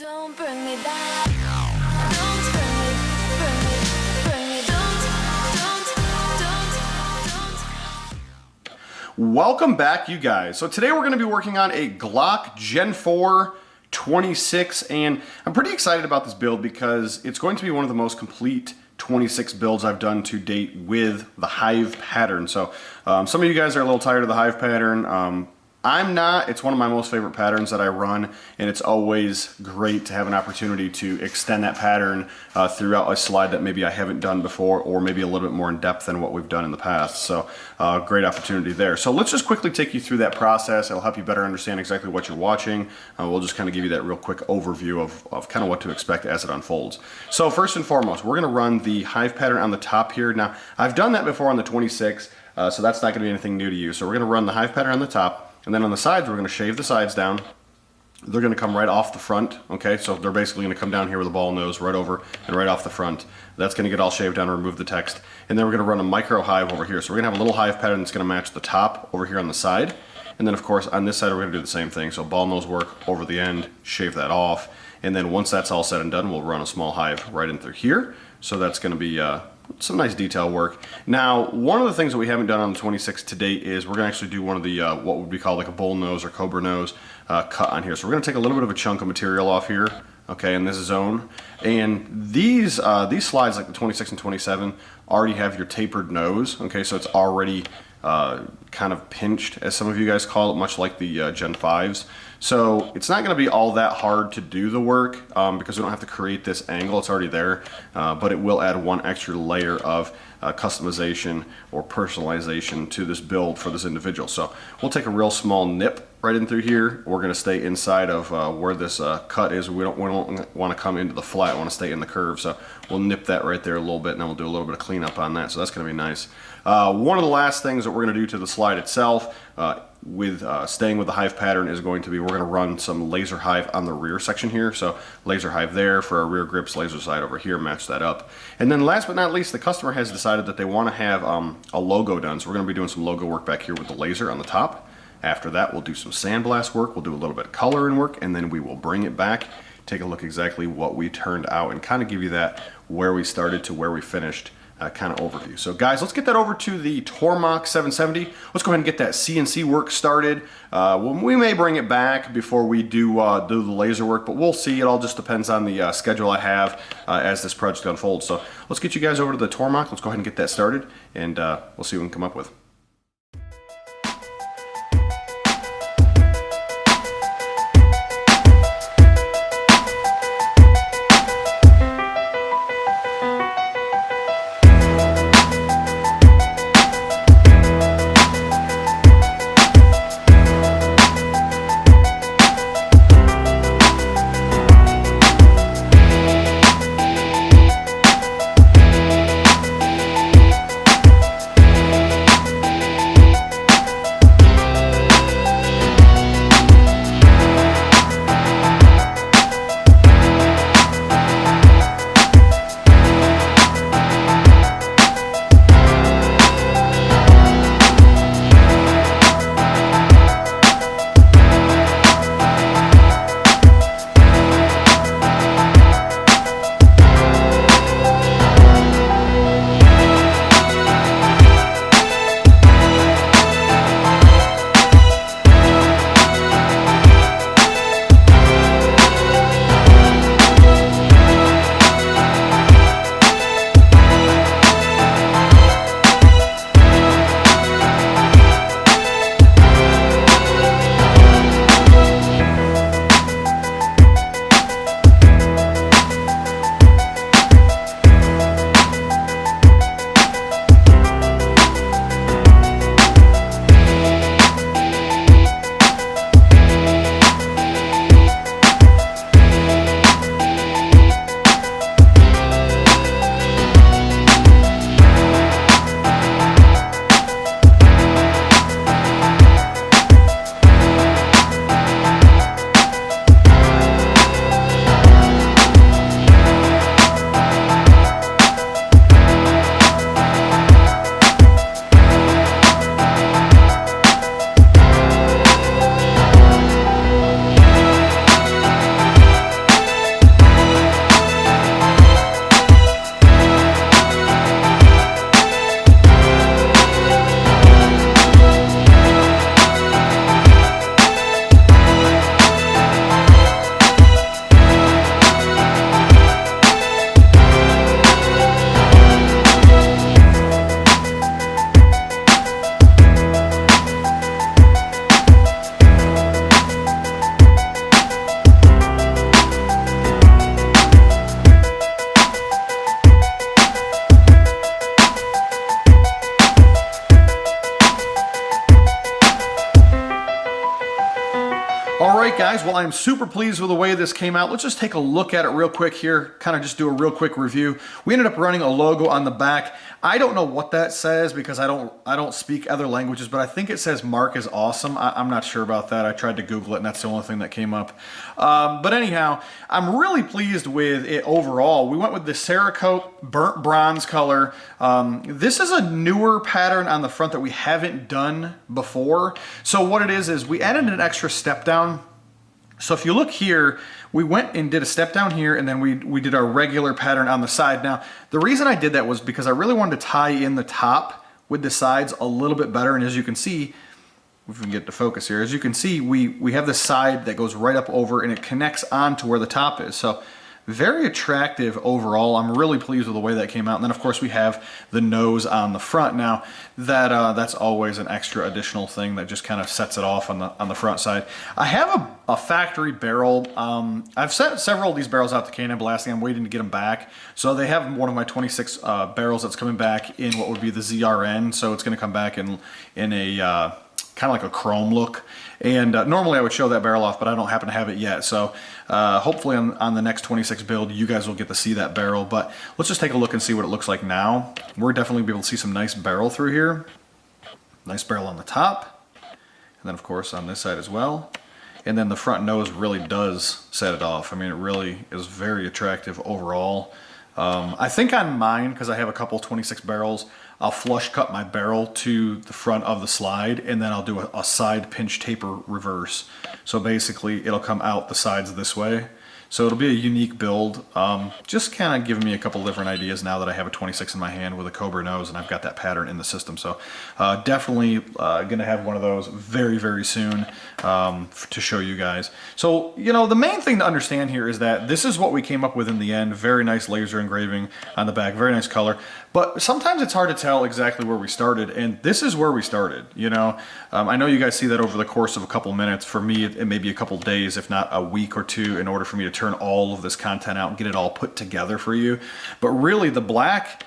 Don't bring me down. Don't bring me, don't. Welcome back, you guys. So today we're going to be working on a Glock Gen 4 26, and I'm pretty excited about this build because it's going to be one of the most complete 26 builds I've done to date with the Hive pattern. So some of you guys are a little tired of the Hive pattern. I'm not. It's one of my most favorite patterns that I run, and it's always great to have an opportunity to extend that pattern throughout a slide that maybe I haven't done before, or maybe a little bit more in depth than what we've done in the past. So great opportunity there. So let's just quickly take you through that process. It'll help you better understand exactly what you're watching. We'll just kind of give you that real quick overview of kind of what to expect as it unfolds. So first and foremost, we're going to run the Hive pattern on the top here. Now, I've done that before on the 26, so that's not going to be anything new to you. So we're going to run the Hive pattern on the top. And then on the sides, we're going to shave the sides down. They're going to come right off the front, okay? So they're basically going to come down here with a ball nose right over and right off the front. That's going to get all shaved down and remove the text. And then we're going to run a micro hive over here. So we're going to have a little hive pattern that's going to match the top over here on the side. And then, of course, on this side, we're going to do the same thing. So ball nose work over the end, shave that off. And then once that's all said and done, we'll run a small hive right in through here. So that's going to be some nice detail work. Now, one of the things that we haven't done on the 26 to date is we're going to actually do one of the what would be called like a bull nose or cobra nose cut on here. So we're going to take a little bit of a chunk of material off here, okay, in this zone. And these slides, like the 26 and 27, already have your tapered nose, okay, so it's already kind of pinched, as some of you guys call it, much like the Gen 5s. So it's not going to be all that hard to do the work because we don't have to create this angle. It's already there, but it will add one extra layer of customization or personalization to this build for this individual. So we'll take a real small nip right in through here. We're going to stay inside of where this cut is. We don't want to come into the flat. We want to stay in the curve. So we'll nip that right there a little bit, and then we'll do a little bit of cleanup on that. So that's going to be nice. One of the last things that we're going to do to the slide itself with staying with the Hive pattern is going to be, we're going to run some laser Hive on the rear section here. So laser Hive there for our rear grips, laser side over here, match that up. And then last but not least, the customer has decided that they want to have a logo done. So we're going to be doing some logo work back here with the laser on the top. After that, we'll do some sandblast work, we'll do a little bit of coloring work, and then we will bring it back, take a look exactly what we turned out, and kind of give you that where we started to where we finished kind of overview. So guys, let's get that over to the Tormach 770. Let's go ahead and get that CNC work started. We may bring it back before we do the laser work, but we'll see. It all just depends on the schedule I have as this project unfolds. So let's get you guys over to the Tormach. Let's go ahead and get that started, and we'll see what we can come up with. well, I'm super pleased with the way this came out. Let's just take a look at it real quick here, kind of just do a real quick review. We ended up running a logo on the back. I don't know what that says because I don't speak other languages, but I think it says Mark is awesome. I'm not sure about that. I tried to Google it and that's the only thing that came up. But anyhow, I'm really pleased with it overall. We went with the Cerakote burnt bronze color. This is a newer pattern on the front that we haven't done before. So what it is we added an extra step down. So if you look here, we went and did a step down here, and then we did our regular pattern on the side. Now, the reason I did that was because I really wanted to tie in the top with the sides a little bit better. And as you can see, if we can get to focus here, as you can see, we have the side that goes right up over and it connects on to where the top is. So very attractive overall. I'm really pleased with the way that came out. And then of course we have the nose on the front. Now that's always an extra additional thing that just kind of sets it off on the front side. I have a factory barrel. I've sent several of these barrels out to K&N Blasting. I'm waiting to get them back. So they have one of my 26 barrels that's coming back in what would be the ZRN. So it's going to come back in a kind of like a chrome look. And normally I would show that barrel off, but I don't happen to have it yet. So hopefully on the next 26 build, you guys will get to see that barrel. But let's just take a look and see what it looks like now. We're definitely be able to see some nice barrel through here. Nice barrel on the top. And then of course on this side as well. And then the front nose really does set it off. I mean, it really is very attractive overall. I think on mine, because I have a couple 26 barrels, I'll flush cut my barrel to the front of the slide, and then I'll do a side pinch taper reverse. So basically it'll come out the sides this way. So it'll be a unique build. Just kind of giving me a couple different ideas now that I have a 26 in my hand with a Cobra nose and I've got that pattern in the system. So definitely gonna have one of those very, very soon to show you guys. So, you know, the main thing to understand here is that this is what we came up with in the end. Very nice laser engraving on the back, very nice color. But sometimes it's hard to tell exactly where we started, and this is where we started, you know. I know you guys see that over the course of a couple minutes. For me, it may be a couple days, if not a week or two, in order for me to turn all of this content out and get it all put together for you. But really, the black,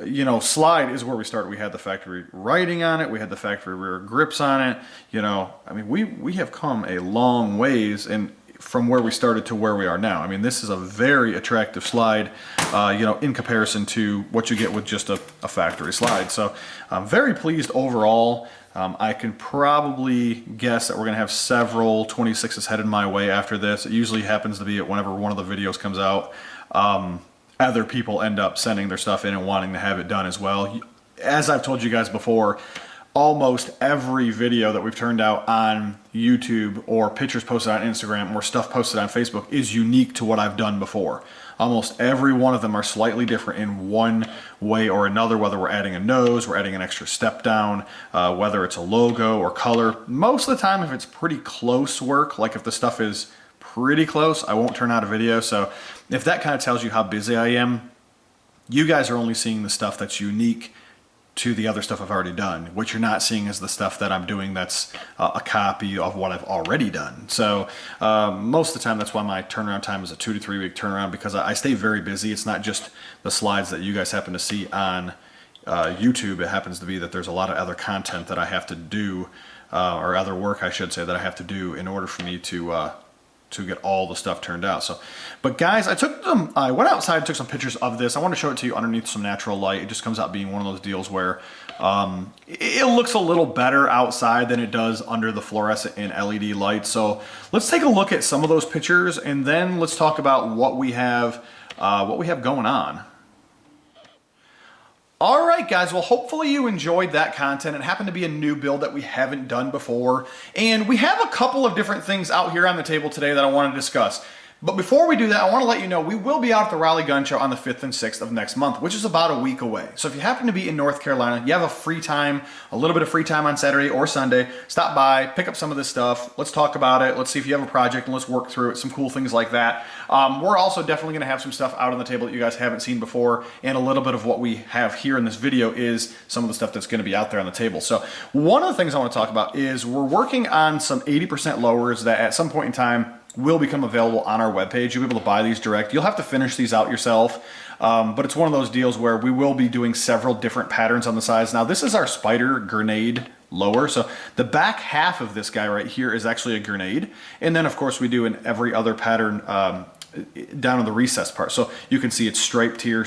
you know, slide is where we started. We had the factory writing on it. We had the factory rear grips on it. You know, I mean, we have come a long ways and from where we started to where we are now. I mean, this is a very attractive slide, you know, in comparison to what you get with just a factory slide. So I'm very pleased overall. I can probably guess that we're gonna have several 26s headed my way after this. It usually happens to be whenever one of the videos comes out, other people end up sending their stuff in and wanting to have it done as well. As I've told you guys before, almost every video that we've turned out on YouTube or pictures posted on Instagram or stuff posted on Facebook is unique to what I've done before. Almost every one of them are slightly different in one way or another, whether we're adding a nose, we're adding an extra step down, whether it's a logo or color. Most of the time, if it's pretty close work, like if the stuff is pretty close, I won't turn out a video. So if that kind of tells you how busy I am, you guys are only seeing the stuff that's unique to the other stuff I've already done. What you're not seeing is the stuff that I'm doing that's a copy of what I've already done. So most of the time, that's why my turnaround time is a 2 to 3 week turnaround, because I stay very busy. It's not just the slides that you guys happen to see on YouTube. It happens to be that there's a lot of other content that I have to do, or other work I should say, that I have to do in order for me to get all the stuff turned out. So, but guys, I went outside and took some pictures of this. I want to show it to you underneath some natural light. It just comes out being one of those deals where it looks a little better outside than it does under the fluorescent and LED lights. So let's take a look at some of those pictures, and then let's talk about what we have going on. All right, guys, well, hopefully you enjoyed that content. It happened to be a new build that we haven't done before. And we have a couple of different things out here on the table today that I want to discuss. But before we do that, I want to let you know we will be out at the Raleigh Gun Show on the 5th and 6th of next month, which is about a week away. So if you happen to be in North Carolina, you have a free time, a little bit of free time on Saturday or Sunday, stop by, pick up some of this stuff. Let's talk about it. Let's see if you have a project and let's work through it. Some cool things like that. We're also definitely going to have some stuff out on the table that you guys haven't seen before. And a little bit of what we have here in this video is some of the stuff that's going to be out there on the table. So one of the things I want to talk about is we're working on some 80% lowers that at some point in time will become available on our webpage. You'll be able to buy these direct. You'll have to finish these out yourself, but it's one of those deals where we will be doing several different patterns on the sides. Now, this is our spider grenade lower. So the back half of this guy right here is actually a grenade. And then of course we do in every other pattern down in the recessed part. So you can see it's striped here,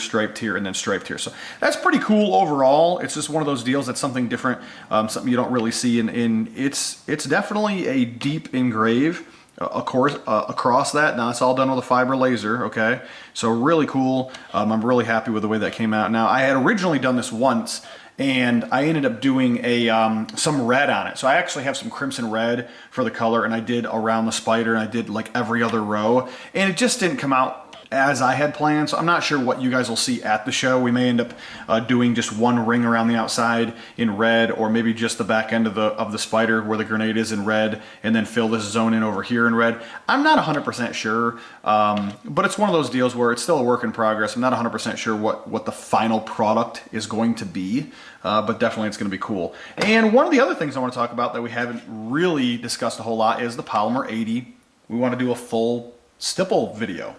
and then striped here. So that's pretty cool overall. It's just one of those deals that's something different, something you don't really see. And it's definitely a deep engrave. Of course, across that. Now it's all done with a fiber laser, okay? So really cool. I'm really happy with the way that came out. Now I had originally done this once, and I ended up doing a some red on it. So I actually have some crimson red for the color, and I did around the spider, and I did like every other row, and it just didn't come out as I had planned. So I'm not sure what you guys will see at the show. We may end up doing just one ring around the outside in red, or maybe just the back end of the spider where the grenade is in red, and then fill this zone in over here in red. I'm not 100% sure, but it's one of those deals where it's still a work in progress. I'm not 100% sure what the final product is going to be, but definitely it's going to be cool. And one of the other things I want to talk about that we haven't really discussed a whole lot is the Polymer 80. We want to do a full stipple video.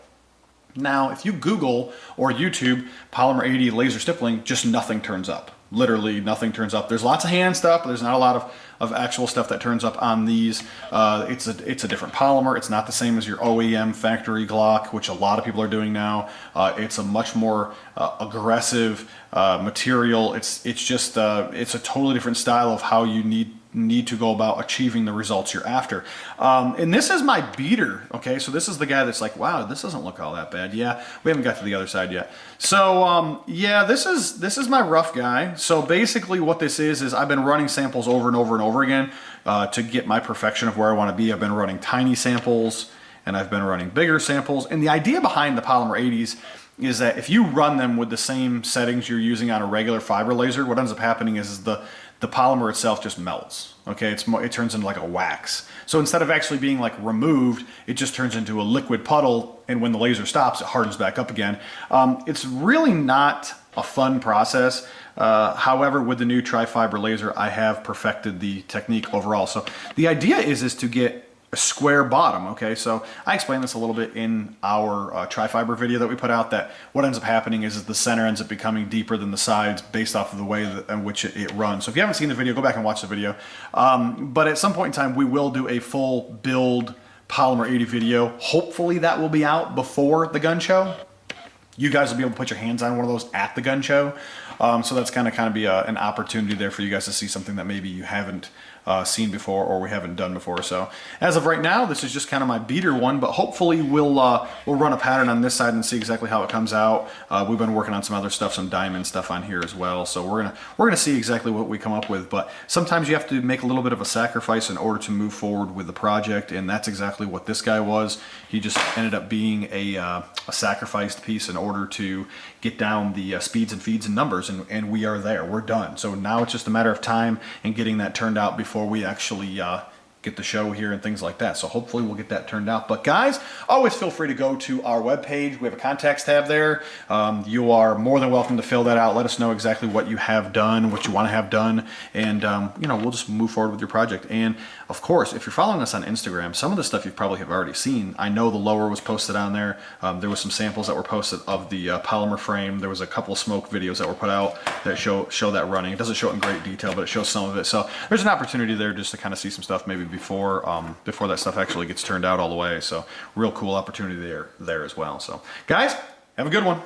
Now, if you Google or YouTube Polymer 80 laser stippling, just nothing turns up. Literally nothing turns up. There's lots of hand stuff, but there's not a lot of actual stuff that turns up on these. It's a different polymer. It's not the same as your OEM factory Glock, which a lot of people are doing now. It's a much more aggressive material. It's a totally different style of how you need to go about achieving the results you're after. And this is my beater, okay? So this is the guy that's like, wow, this doesn't look all that bad. Yeah, we haven't got to the other side yet. So yeah, this is my rough guy. So basically what this is I've been running samples over and over and over again to get my perfection of where I want to be. I've been running tiny samples, and I've been running bigger samples. And the idea behind the Polymer 80s is that if you run them with the same settings you're using on a regular fiber laser, what ends up happening is the polymer itself just melts. Okay, it turns into like a wax. So instead of actually being like removed, it just turns into a liquid puddle, and when the laser stops, it hardens back up again. It's really not a fun process. However, with the new tri-fiber laser, I have perfected the technique overall. So the idea is to get a square bottom, okay? So I explained this a little bit in our tri-fiber video that we put out, that what ends up happening is the center ends up becoming deeper than the sides based off of the way in which it runs. So if you haven't seen the video, go back and watch the video. But at some point in time, we will do a full build Polymer 80 video. Hopefully that will be out before the gun show. You guys will be able to put your hands on one of those at the gun show. So that's kind of be an opportunity there for you guys to see something that maybe you haven't seen before, or we haven't done before. So as of right now, this is just kind of my beater one, but hopefully we'll run a pattern on this side and see exactly how it comes out. We've been working on some other stuff, some diamond stuff on here as well. So we're gonna see exactly what we come up with. But sometimes you have to make a little bit of a sacrifice in order to move forward with the project, and that's exactly what this guy was. He just ended up being a sacrificed piece in order to get down the speeds and feeds and numbers, and we are there. We're done. So now it's just a matter of time and getting that turned out before we actually get the show here and things like that. So hopefully we'll get that turned out. But guys, always feel free to go to our webpage. We have a contacts tab there. You are more than welcome to fill that out. Let us know exactly what you have done, what you want to have done, and you know, we'll just move forward with your project. And of course, if you're following us on Instagram, some of the stuff you probably have already seen. I know the lower was posted on there. There was some samples that were posted of the Polymer frame. There was a couple of smoke videos that were put out that show that running. It doesn't show it in great detail, but it shows some of it. So there's an opportunity there just to kind of see some stuff maybe before that stuff actually gets turned out all the way. So real cool opportunity there as well. So guys, have a good one.